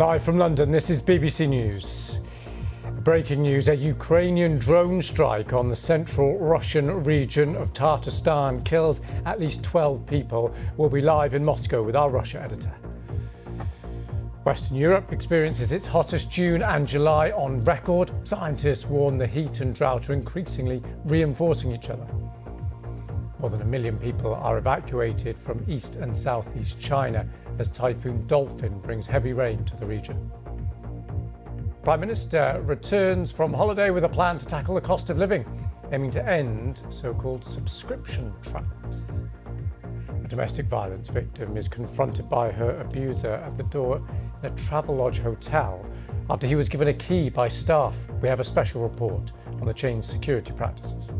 Live from London, this is BBC News. Breaking news, a Ukrainian drone strike on the central Russian region of Tatarstan kills at least 12 people. We'll be live in Moscow with our Russia editor. Western Europe experiences its hottest June and July on record. Scientists warn the heat and drought are increasingly reinforcing each other. More than 1 million people are evacuated from east and southeast China as Typhoon Dolphin brings heavy rain to the region. Prime Minister returns from holiday with a plan to tackle the cost of living, aiming to end so-called subscription traps. A domestic violence victim is confronted by her abuser at the door in a Travelodge hotel after he was given a key by staff. We have a special report on the changed security practices.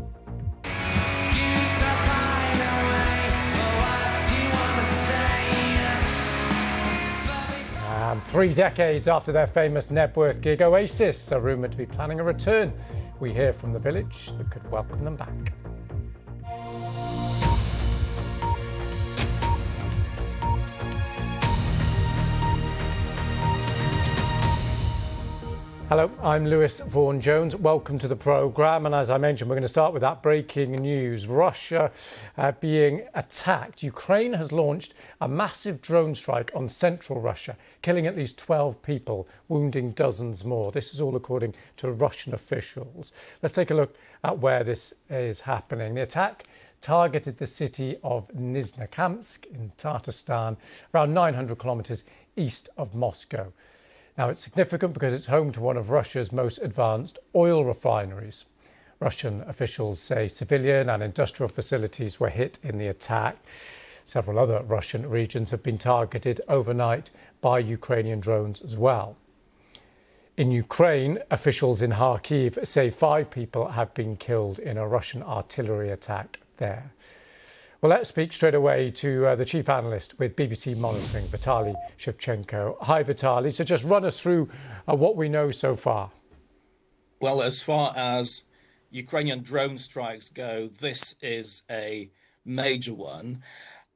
And 3 decades after their famous Nebworth gig, Oasis are rumoured to be planning a return. We hear from the village that could welcome them back. Hello, I'm Lewis Vaughan-Jones. Welcome to the programme. And as I mentioned, we're going to start with that breaking news. Russia being attacked. Ukraine has launched a massive drone strike on central Russia, killing at least 12 people, wounding dozens more. This is all according to Russian officials. Let's take a look at where this is happening. The attack targeted the city of Nizhnekamsk in Tatarstan, around 900 kilometres east of Moscow. Now, it's significant because it's home to one of Russia's most advanced oil refineries. Russian officials say civilian and industrial facilities were hit in the attack. Several other Russian regions have been targeted overnight by Ukrainian drones as well. In Ukraine, officials in Kyiv say 5 people have been killed in a Russian artillery attack there. Well, let's speak straight away to the chief analyst with BBC Monitoring, Vitaly Shevchenko. Hi, Vitaly. So just run us through what we know so far. Well, as far as Ukrainian drone strikes go, this is a major one.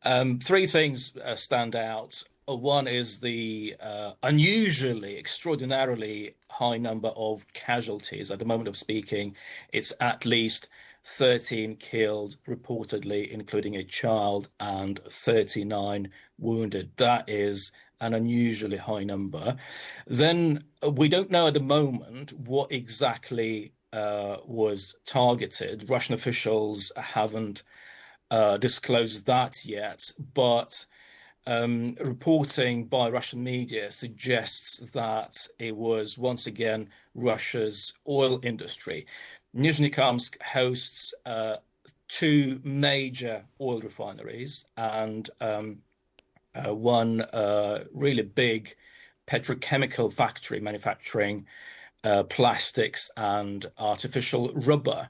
3 things stand out. One is the unusually, extraordinarily high number of casualties. At the moment of speaking, it's at least 13 killed, reportedly, including a child, and 39 wounded. That is an unusually high number. Then we don't know at the moment what exactly was targeted. Russian officials haven't disclosed that yet, but reporting by Russian media suggests that it was once again Russia's oil industry. Nizhnekamsk hosts 2 major oil refineries and one really big petrochemical factory manufacturing plastics and artificial rubber.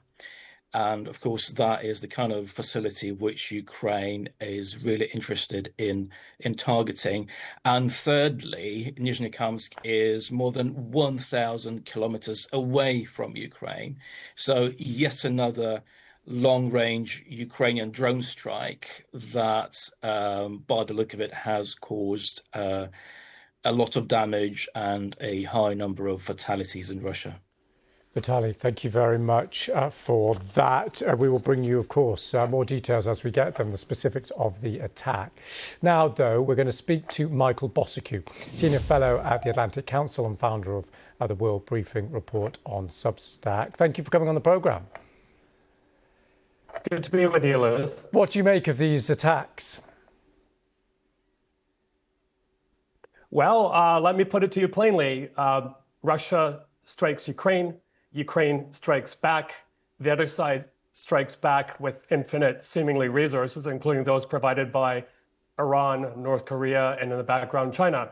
And of course, that is the kind of facility which Ukraine is really interested in targeting. And thirdly, Nizhnekamsk is more than 1,000 kilometers away from Ukraine. So yet another long-range Ukrainian drone strike that, by the look of it, has caused a lot of damage and a high number of fatalities in Russia. Vitaly, thank you very much for that. We will bring you, of course, more details as we get them, the specifics of the attack. Now, though, we're going to speak to Michael Bociurkiw, Senior Fellow at the Atlantic Council and founder of the World Briefing Report on Substack. Thank you for coming on the programme. Good to be with you, Lewis. What do you make of these attacks? Well, let me put it to you plainly. Russia strikes Ukraine. Ukraine strikes back. The other side strikes back with infinite, seemingly, resources, including those provided by Iran, North Korea, and in the background, China.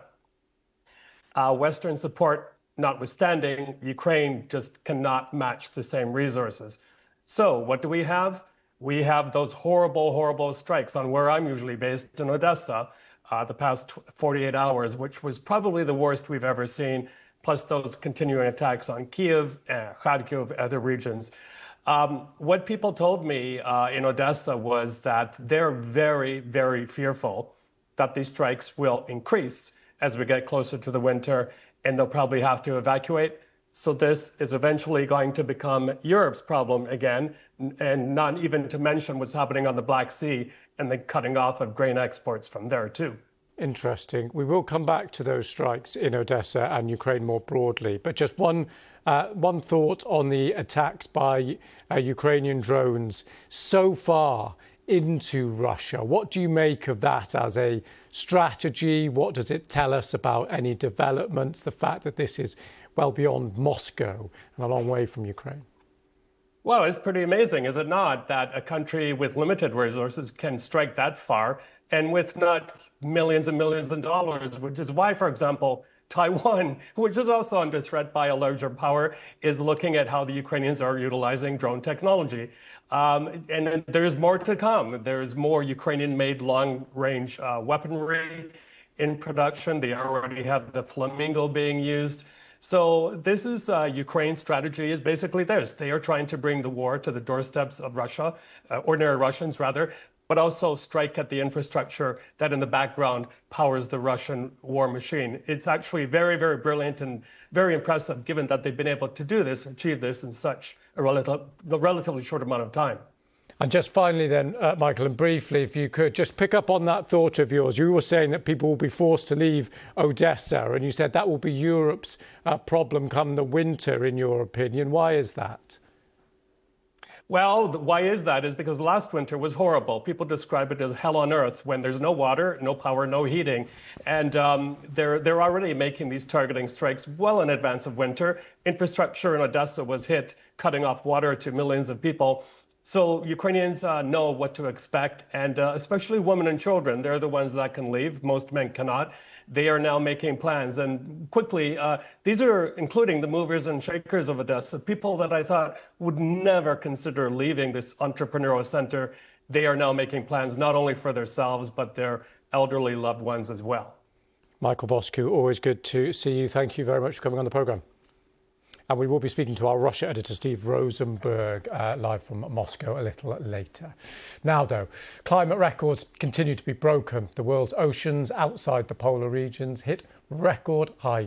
Western support notwithstanding, Ukraine just cannot match the same resources. So what do we have? We have those horrible, horrible strikes on where I'm usually based in Odesa, the past 48 hours, which was probably the worst we've ever seen, plus those continuing attacks on Kyiv, Kharkiv, other regions. What people told me in Odesa was that they're very, very fearful that these strikes will increase as we get closer to the winter, and they'll probably have to evacuate. So this is eventually going to become Europe's problem again, and not even to mention what's happening on the Black Sea and the cutting off of grain exports from there too. Interesting. We will come back to those strikes in Odessa and Ukraine more broadly. But just one thought on the attacks by Ukrainian drones so far into Russia. What do you make of that as a strategy? What does it tell us about any developments? The fact that this is well beyond Moscow and a long way from Ukraine. Well, it's pretty amazing, is it not, that a country with limited resources can strike that far and with not millions and millions of dollars, which is why, for example, Taiwan, which is also under threat by a larger power, is looking at how the Ukrainians are utilizing drone technology. And there's more to come. There's more Ukrainian-made long-range weaponry in production. They already have the Flamingo being used. So this is Ukraine's strategy is basically this. They are trying to bring the war to the doorsteps of Russia, ordinary Russians rather, but also strike at the infrastructure that in the background powers the Russian war machine. It's actually very, very brilliant and very impressive given that they've been able to do this, achieve this in such a relatively short amount of time. And just finally then, Michael, and briefly, if you could just pick up on that thought of yours. You were saying that people will be forced to leave Odessa, and you said that will be Europe's problem come the winter, in your opinion. Why is that? Well, why is that? Is because last winter was horrible. People describe it as hell on earth when there's no water, no power, no heating. And they're already making these targeting strikes well in advance of winter. Infrastructure in Odessa was hit, cutting off water to millions of people. So Ukrainians know what to expect, and especially women and children. They're the ones that can leave. Most men cannot. They are now making plans. And quickly, these are including the movers and shakers of Odessa, people that I thought would never consider leaving this entrepreneurial center. They are now making plans not only for themselves, but their elderly loved ones as well. Michael Bociurkiw, always good to see you. Thank you very much for coming on the programme. And we will be speaking to our Russia editor, Steve Rosenberg, live from Moscow a little later. Now, though, climate records continue to be broken. The world's oceans outside the polar regions hit record high